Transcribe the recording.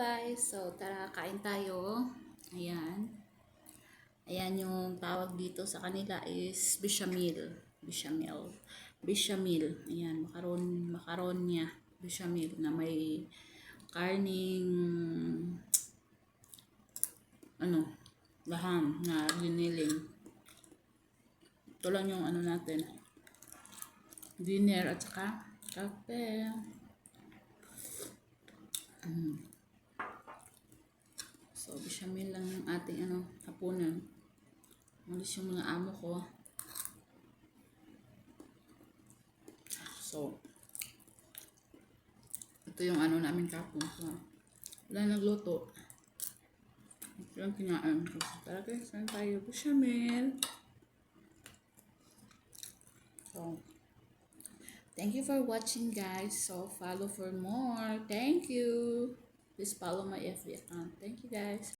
guys, so tara kain tayo. Ayan. Ayan yung tawag dito sa kanila is bechamel. Bechamel. Bechamel. Ayan, makaron niya. Bechamel na may karning laham na giniling. Ito lang yung natin. Dinner at saka kape. So, bechamel lang yung ating hapunan. Malis yung mga amo ko. So, ito yung namin kapon. So, wala nagluto. Ito yung kinain. So, tara guys, saan tayo? Bechamel. So, thank you for watching guys. So, follow for more. Thank you. Please follow my FB account. Thank you guys.